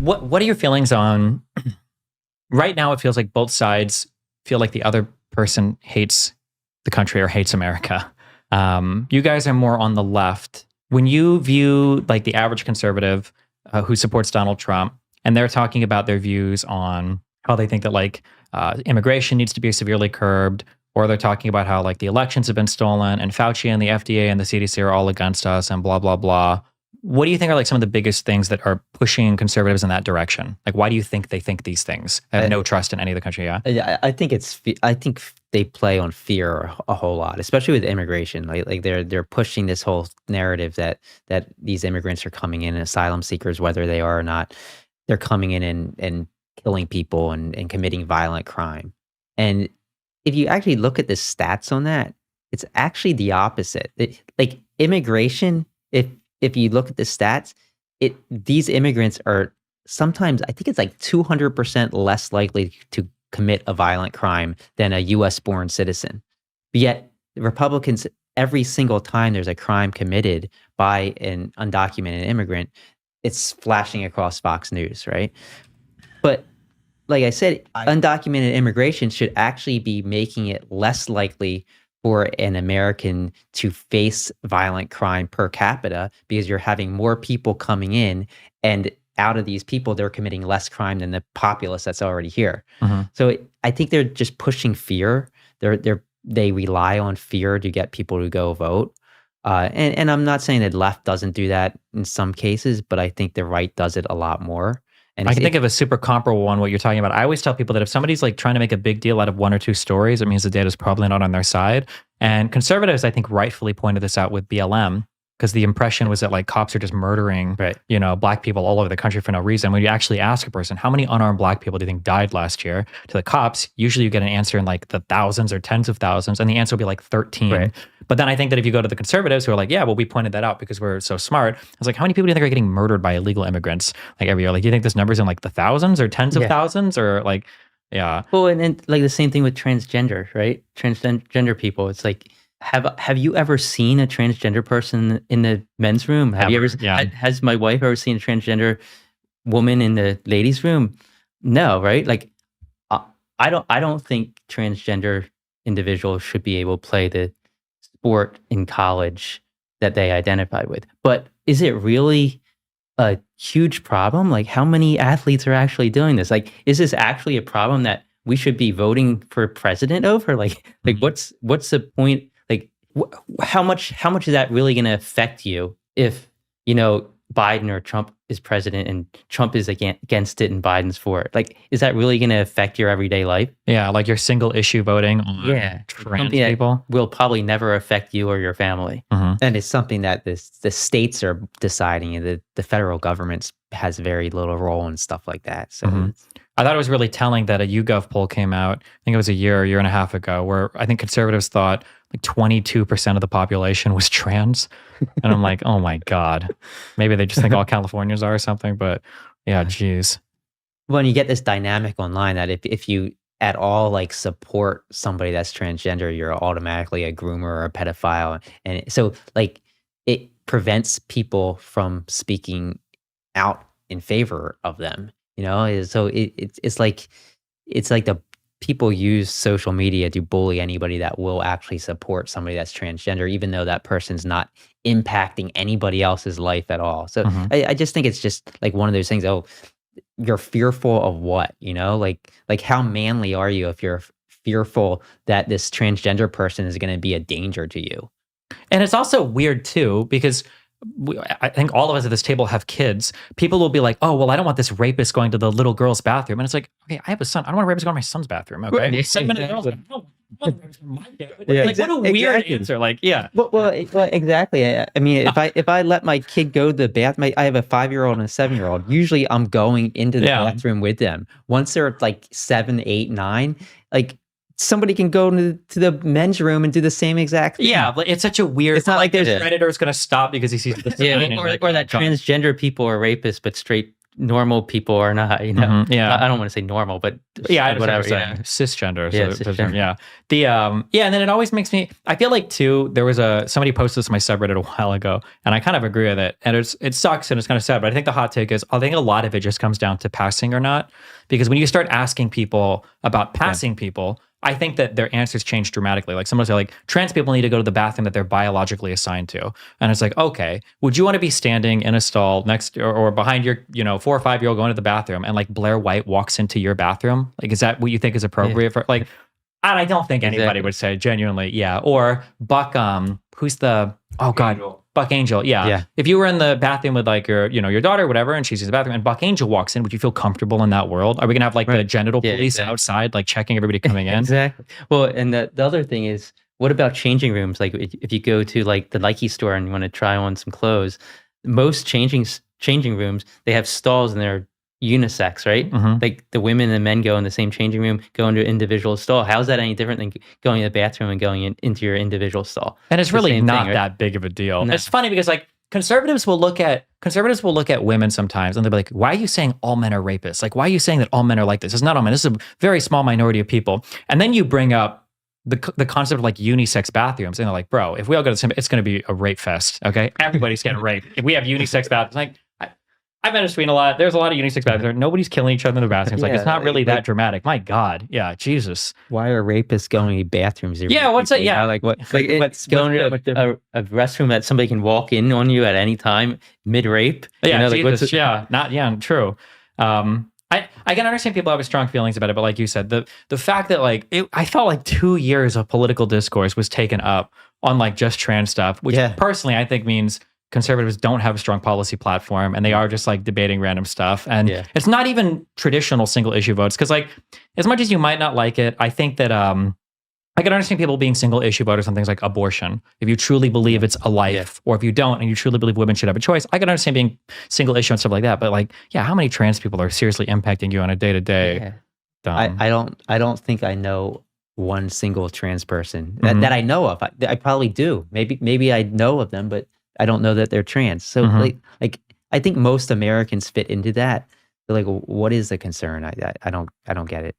What are your feelings on right now? It feels like both sides feel like the other person hates the country or hates America. You guys are more on the left. When you view like the average conservative who supports Donald Trump, and they're talking about their views on how they think that like immigration needs to be severely curbed, or they're talking about how like the elections have been stolen and Fauci and the FDA and the CDC are all against us and blah, blah, blah. What do you think are like some of the biggest things that are pushing conservatives in that direction? Like, why do you think they think these things? I have no trust in any of the country. Yeah, I think they play on fear a whole lot, especially with immigration. Like they're pushing this whole narrative that these immigrants are coming in, asylum seekers, whether they are or not, they're coming in and killing people and committing violent crime. And if you actually look at the stats on that, it's actually the opposite. Like immigration, if you look at the stats, these immigrants are sometimes, I think it's like 200% less likely to commit a violent crime than a US-born citizen. But yet, the Republicans, every single time there's a crime committed by an undocumented immigrant, it's flashing across Fox News, right? But like I said, undocumented immigration should actually be making it less likely for an American to face violent crime per capita, because you're having more people coming in, and out of these people, they're committing less crime than the populace that's already here. Mm-hmm. So I think they're just pushing fear. They rely on fear to get people to go vote. And I'm not saying that left doesn't do that in some cases, but I think the right does it a lot more. And I can think of a super comparable one, what you're talking about. I always tell people that if somebody's like trying to make a big deal out of one or two stories, it means the data is probably not on their side. And conservatives, I think, rightfully pointed this out with BLM, because the impression was that like cops are just murdering, black people all over the country for no reason. When you actually ask a person, how many unarmed black people do you think died last year? To the cops, usually you get an answer in like the thousands or tens of thousands, and the answer will be like 13. Right. But then I think that if you go to the conservatives who are like, yeah, well, we pointed that out because we're so smart. I was like, how many people do you think are getting murdered by illegal immigrants like every year? Like, do you think this number's in like the thousands or tens of thousands or like, yeah. Well, and like the same thing with transgender, right? Transgender people. It's like, have you ever seen a transgender person in the men's room? Have you ever? Yeah. Has my wife ever seen a transgender woman in the ladies' room? No, right? Like, I don't think transgender individuals should be able to play the sport in college that they identify with. But is it really a huge problem? Like, how many athletes are actually doing this? Like, is this actually a problem that we should be voting for president over? Like what's the point? Like, how much is that really going to affect you if, Biden or Trump is president and Trump is against it and Biden's for it? Like, is that really going to affect your everyday life? Yeah, like your single issue voting on trans people will probably never affect you or your family. Mm-hmm. And it's something that the states are deciding, and the federal government has very little role in stuff like that. So I thought it was really telling that a YouGov poll came out, I think it was a year and a half ago, where I think conservatives thought like 22% of the population was trans. And I'm like, oh my God. Maybe they just think all Californians are or something, but yeah, geez. Well, and you get this dynamic online that if you at all like support somebody that's transgender, you're automatically a groomer or a pedophile. And so like it prevents people from speaking out in favor of them. So it's like the people use social media to bully anybody that will actually support somebody that's transgender, even though that person's not impacting anybody else's life at all. So I just think it's just like one of those things. Oh, you're fearful of what? Like how manly are you if you're fearful that this transgender person is going to be a danger to you? And it's also weird too, because I think all of us at this table have kids. People will be like, oh, well, I don't want this rapist going to the little girl's bathroom. And it's like, okay, I have a son. I don't want a rapist going to my son's bathroom. Okay. Right. Segmented girls. Like, no, what a weird answer. Like, yeah. Well, exactly. I mean, if I let my kid go to the bathroom, I have a 5-year-old and a 7-year-old. Usually I'm going into the bathroom with them. Once they're like 7, 8, 9, like, somebody can go to the men's room and do the same exact thing. Yeah, but it's such a weird... It's not like there's Predator's going to stop because he sees the... or that transgender people are rapists, but straight normal people are not, Yeah. I don't want to say normal, but Yeah, I understand whatever, what you're saying. Cisgender. Yeah, So cisgender. yeah. And then it always makes me, I feel like too, there was somebody posted this on my subreddit a while ago, and I kind of agree with it. And it sucks and it's kind of sad, but I think the hot take is, I think a lot of it just comes down to passing or not. Because when you start asking people about passing people, I think that their answers change dramatically. Like someone will say, like, trans people need to go to the bathroom that they're biologically assigned to. And it's like, okay, would you want to be standing in a stall next or behind your, 4 or 5-year-old going to the bathroom, and like Blair White walks into your bathroom? Like, is that what you think is appropriate for, like, I don't think anybody Exactly. would say genuinely, yeah. Or Buck, who's the, oh God, Buck Angel. Yeah. Yeah. If you were in the bathroom with like your daughter or whatever, and she's in the bathroom and Buck Angel walks in, would you feel comfortable in that world? Are we gonna have like the genital police outside, like checking everybody coming in? Exactly. Well, and the other thing is, what about changing rooms? Like if you go to like the Nike store and you want to try on some clothes, most changing rooms, they have stalls and they're unisex, right? Like the women and men go in the same changing room, go into an individual stall. How is that any different than going to the bathroom and going into your individual stall? And it's really same not thing, right? that big of a deal. No. It's funny because like conservatives will look at women sometimes and they'll be like, why are you saying all men are rapists? Like, why are you saying that all men are like this? It's not all men. This is a very small minority of people. And then you bring up the concept of like unisex bathrooms, and they're like, bro, if we all go to the same, it's going to be a rape fest. Okay, everybody's getting raped. If we have unisex bathrooms, like I've been to Sweden a lot. There's a lot of unisex bathrooms. Nobody's killing each other in the bathrooms. Like, it's not really that dramatic. My God. Yeah. Jesus. Why are rapists going to bathrooms? Yeah. What's it? Yeah. Like what? Like it's going to a restroom that somebody can walk in on you at any time mid rape. Yeah. Like Jesus. Yeah. Not. Yeah. True. I can understand people have strong feelings about it, but like you said, the fact that like I felt like 2 years of political discourse was taken up on like just trans stuff, which personally I think means conservatives don't have a strong policy platform and they are just like debating random stuff. And it's not even traditional single issue votes. Cause like, as much as you might not like it, I think that, I can understand people being single issue voters on things like abortion. If you truly believe it's a life, or if you don't, and you truly believe women should have a choice, I can understand being single issue and stuff like that. But like, how many trans people are seriously impacting you on a day-to-day? I don't think I know one single trans person that I know of. I probably do. Maybe I know of them, but I don't know that they're trans. So like I think most Americans fit into that. They're like, what is the concern? I don't get it.